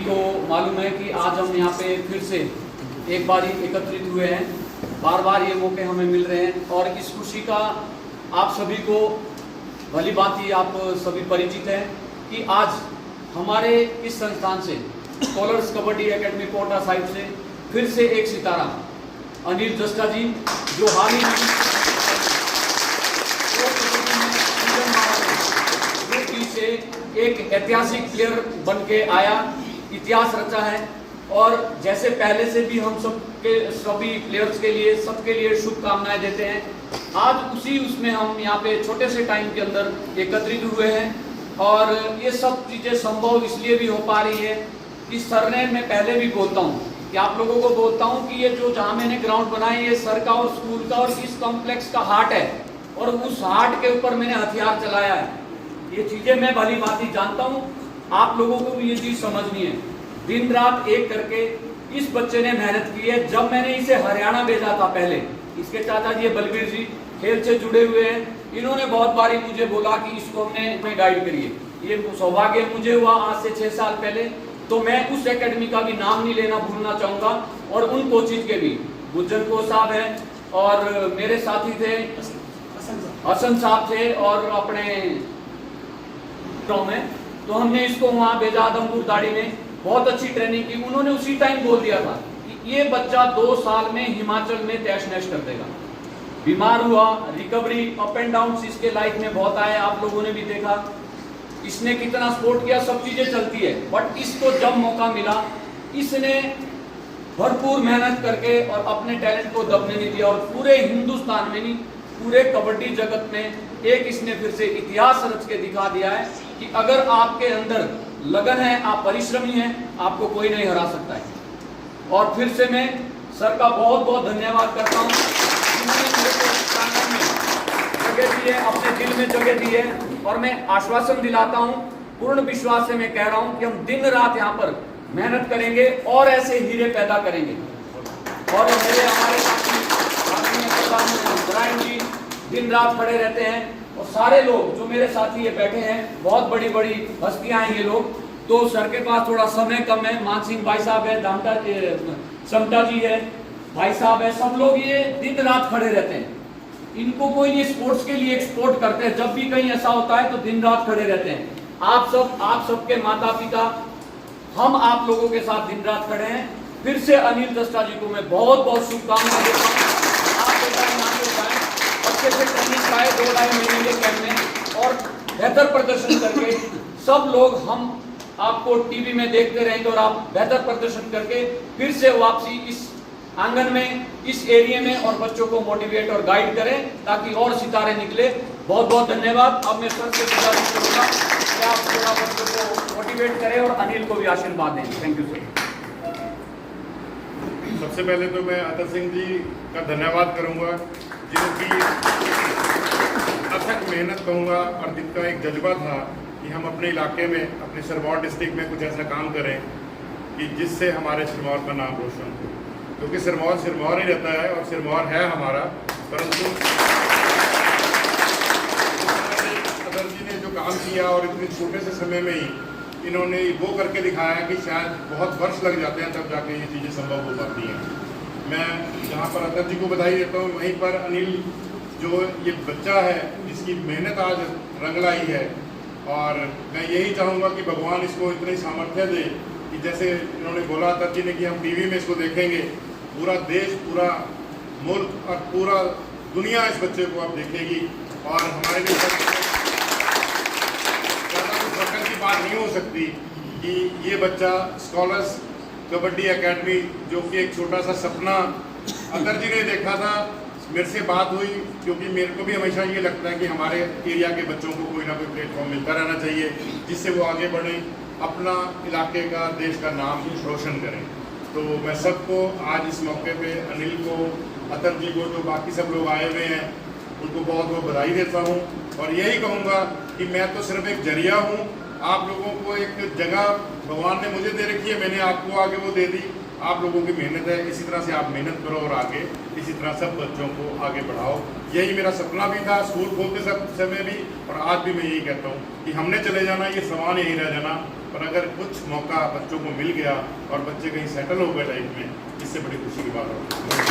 को मालूम है कि आज हम यहाँ पे फिर से एक बार एकत्रित हुए हैं। बार बार ये मौके हमें मिल रहे हैं और इस खुशी का आप सभी को भली भांति आप सभी परिचित हैं कि आज हमारे इस संस्थान से स्कॉलर्स कबड्डी एकेडमी कोटा साहिब से फिर से एक सितारा अनिल जस्टा जी, जो हाल ही में से एक ऐतिहासिक प्लेयर बन के आया, इतिहास रचा है। और जैसे पहले से भी हम सभी प्लेयर्स के लिए सबके लिए शुभकामनाएं देते हैं, आज उसी उसमें हम यहाँ पे छोटे से टाइम के अंदर एकत्रित हुए हैं। और ये सब चीज़ें संभव इसलिए भी हो पा रही है कि सर ने, मैं पहले भी बोलता हूँ कि आप लोगों को बोलता हूँ कि ये जो जहाँ मैंने ग्राउंड बनाया ये सर का और स्कूल का और इस कॉम्प्लेक्स का हार्ट है, और उस हार्ट के ऊपर मैंने हथियार चलाया है। ये चीज़ें मैं भली भांति जानता हूँ, आप लोगों को भी ये चीज़ समझनी है। दिन रात एक करके इस बच्चे ने मेहनत की है। जब मैंने इसे हरियाणा भेजा था, पहले इसके चाचा जी बलबीर जी खेल से जुड़े हुए हैं, इन्होंने बहुत बारी मुझे बोला कि इसको हमने गाइड करिए। ये सौभाग्य मुझे हुआ आज से 6 साल पहले। तो मैं उस एकेडमी का भी नाम नहीं लेना भूलना चाहूँगा, और उन कोचिज के भी, गुज्जर को साहब हैं और मेरे साथी थे हसन साहब थे और अपने में, तो हमने इसको वहाँ भेजा आदमपुर दाड़ी में, बहुत अच्छी ट्रेनिंग की। उन्होंने उसी टाइम बोल दिया था कि ये बच्चा 2 साल में हिमाचल में तैश नैश कर देगा। बीमार हुआ, रिकवरी, अप एंड डाउन इसके लाइफ में बहुत आए, आप लोगों ने भी देखा इसने कितना सपोर्ट किया, सब चीजें चलती है। बट इसको जब मौका मिला, इसने भरपूर मेहनत करके और अपने टैलेंट को दबने नहीं दिया, और पूरे हिंदुस्तान में नहीं, पूरे कबड्डी जगत में एक इसने फिर से इतिहास रच के दिखा दिया है कि अगर आपके अंदर लगन है, आप परिश्रमी हैं, आपको कोई नहीं हरा सकता है। और फिर से मैं सर का बहुत बहुत धन्यवाद करता हूँ, जिन्होंने मेरे को प्रांगण में जगह दी है, अपने दिल में जगह दी है। और मैं आश्वासन दिलाता हूँ, पूर्ण विश्वास से मैं कह रहा हूँ कि हम दिन रात यहाँ पर मेहनत करेंगे और ऐसे हीरे पैदा करेंगे। और मेरे हमारे साथी जी दिन रात खड़े रहते हैं, और सारे लोग जो मेरे साथी ये बैठे हैं, बहुत बड़ी बड़ी हस्तियां हैं ये लोग। तो सर के पास थोड़ा समय कम है, मान सिंह भाई साहब है, दामटा समटा जी है, भाई साहब है, सब लोग ये दिन रात खड़े रहते हैं। इनको कोई नहीं स्पोर्ट्स के लिए एक्सपोर्ट करते हैं, जब भी कहीं ऐसा होता है तो दिन रात खड़े रहते हैं। आप सबके माता पिता, हम आप लोगों के साथ दिन रात खड़े हैं। फिर से अनिल जस्टा जी को मैं बहुत बहुत शुभकामनाएं देता हूँ। अच्छे से ट्रेनिंग पाए 2-2.5 महीने के कैंप में, और बेहतर प्रदर्शन करके सब लोग हम आपको टीवी में देखते रहेंगे, और आप बेहतर प्रदर्शन करके फिर से वापसी इस आंगन में, इस एरिया में, और बच्चों को मोटिवेट और गाइड करें ताकि और सितारे निकले। बहुत बहुत धन्यवाद। अब मैं सर से गुजारिश करूँगा कि आप थोड़ा बच्चों को मोटिवेट करें और अनिल को भी आशीर्वाद दें। Thank you sir. सबसे पहले तो मैं अतर सिंह जी का धन्यवाद करूंगा, जिनकी अथक मेहनत कहूँगा और जिनका एक जज्बा था कि हम अपने इलाके में, अपने सिरमौर डिस्ट्रिक्ट में कुछ ऐसा काम करें कि जिससे हमारे सिरमौर का नाम रोशन हो। क्योंकि सिरमौर सिरमौर ही रहता है और सिरमौर है हमारा, परंतु अतर जी ने जो काम किया और इतने छोटे से समय में ही इन्होंने वो करके दिखाया कि शायद बहुत वर्ष लग जाते हैं तब जाके ये चीज़ें संभव हो पाती हैं। मैं जहाँ पर अतर जी को बधाई देता हूँ, वहीं पर अनिल जो ये बच्चा है जिसकी मेहनत आज रंग लाई है, और मैं यही चाहूँगा कि भगवान इसको इतनी सामर्थ्य दे कि जैसे इन्होंने बोला अतर जी ने कि हम टीवी में इसको देखेंगे, पूरा देश, पूरा मुल्क और पूरा दुनिया इस बच्चे को अब देखेगी। और हमारे लिए फख्र की बात नहीं हो सकती कि ये बच्चा स्कॉलर्स कबड्डी एकेडमी, जो कि एक छोटा सा सपना अतर जी ने देखा था, मेरे से बात हुई, क्योंकि मेरे को भी हमेशा ये लगता है कि हमारे एरिया के बच्चों को कोई ना कोई प्लेटफॉर्म मिलता रहना चाहिए जिससे वो आगे बढ़ें, अपना इलाके का, देश का नाम रोशन करें। तो मैं सबको आज इस मौके पे, अनिल को, अतर जी को, जो बाकी सब लोग आए हुए हैं, उनको बहुत बहुत बधाई देता हूँ। और यही कहूँगा कि मैं तो सिर्फ एक जरिया हूँ, आप लोगों को एक जगह भगवान ने मुझे दे रखी है, मैंने आपको आगे वो दे दी। आप लोगों की मेहनत है, इसी तरह से आप मेहनत करो और आगे इसी तरह सब बच्चों को आगे बढ़ाओ। यही मेरा सपना भी था स्कूल खोलते समय भी, और आज भी मैं यही कहता हूँ कि हमने चले जाना, ये सामान यहीं रह जाना। पर अगर कुछ मौका बच्चों को मिल गया और बच्चे कहीं सेटल हो गए लाइफ में, इससे बड़ी खुशी की बात होगी।